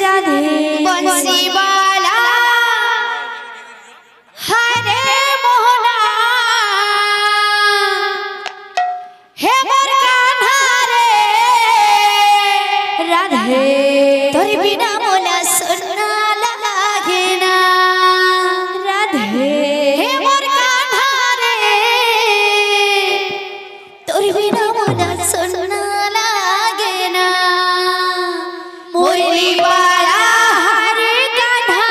राधे बंसी वाला हरे मोहना हे मोर कान्हा रे राधे तोर बिना मोला सुना लागे ना राधे हे मोर कान्हा रे तोर बिना मोला सुना लागे ना मोरली वाला हरे कान्हा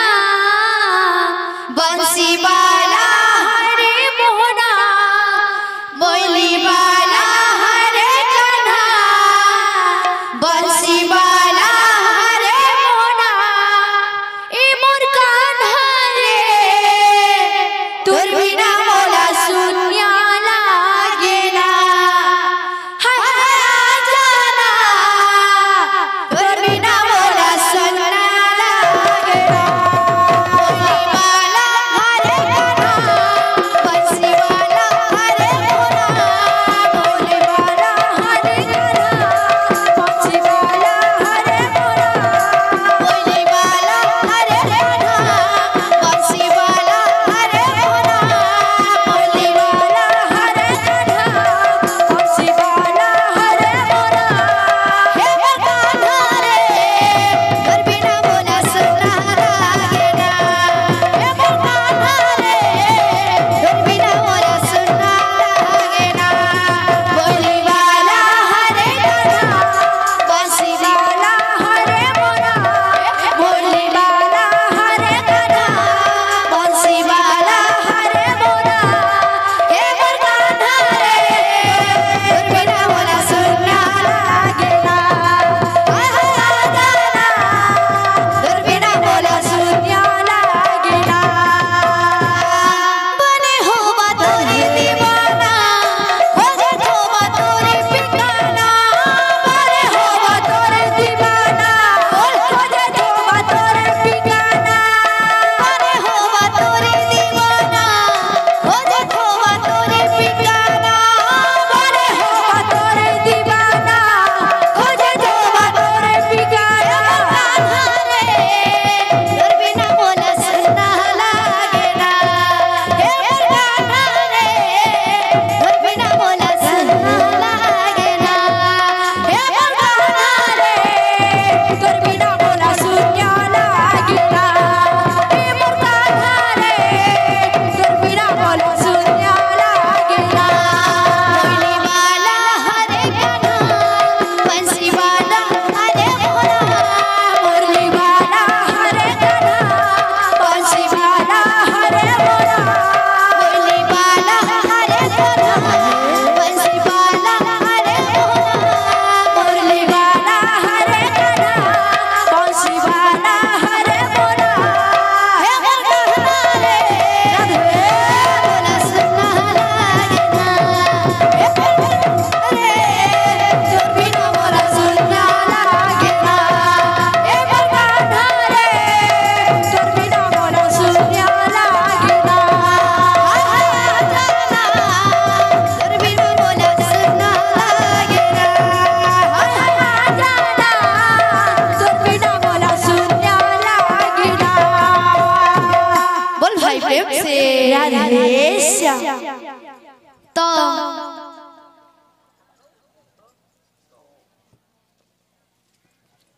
बंसी वाला हरे मोहना मोरली वाला हरे कान्हा बंसी वाला हरे मोहना ए मोर कान्हा रे तोर बिना मोला शून्य लागे ना जाना तोर बिना मोला सुना लागे ना मोरली वाला हरे कान्हा बंसी वाला हरे मोहना मोरली वाला हरे कान्हा बंसी वाला हरे मोहना मोरली वाला हरे कान्हा बंसी वाला हरे मोहना मोरली वाला हरे कान्हा बंसी वाला हरे मोहना हे मोर कान्हा रे तोर बिना मोला सुना लागे ना हे मोर कान्हा रे तोर बिना मोला सुना लागे ना मोरली वाला हरे कान्हा बंसी वाला हरे मोहना मोरली वाला हरे कान्हा बंसी वाला हरे मोहना हे मोर कान्हा रे तोर बिना मोला सुना लागे ना तोर बिना मोला सुना लागे ना बने होवा तोरे दीवाना हो जा होवा तोरे पिकाना बने होवा तोरे दीवाना हो जा होवा तोरे पिकाना बने होवा तोरे दीवाना हो जा होवा तोरे पिकाना बने होवा तोरे दीवाना हो जा होवा तोरे पिकाना कान्हा रे तोर बिना मोला सुना लागे ना हे मोर कान्हा रे तोर बिना मोला सुना लागे ना हे मोर कान्हा रे तोर बिना मोला सुना लागे ना हे मोर कान्हा रे तोर बिना मोला सुना लागे ना मोरली वाला हरे कान्हा बंसी वाला हरे मोहना मोरली वाला हरे कान्हा बंसी वाला हरे मोहना मोरली वाला हरे कान्हा बंसी वाला हरे मोहना मोरली वाला हरे कान्हा बंसी वाला हरे मोहना हे मोर कान्हा रे राधे मोला सुना लागे ना हे रे तोर बिना मोला सुना लागे ना हे मोर कान्हा रे तोर बिना मोला सुना लागे ना जाना तोर बिना मोला सुना लागे ना जाना तोर बिना मोला सुना लागे ना बोल भाई प्रेम से राधे श्याम तो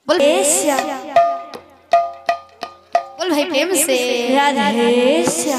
बोल श्याम बोल भाई प्रेम से राधे श्याम।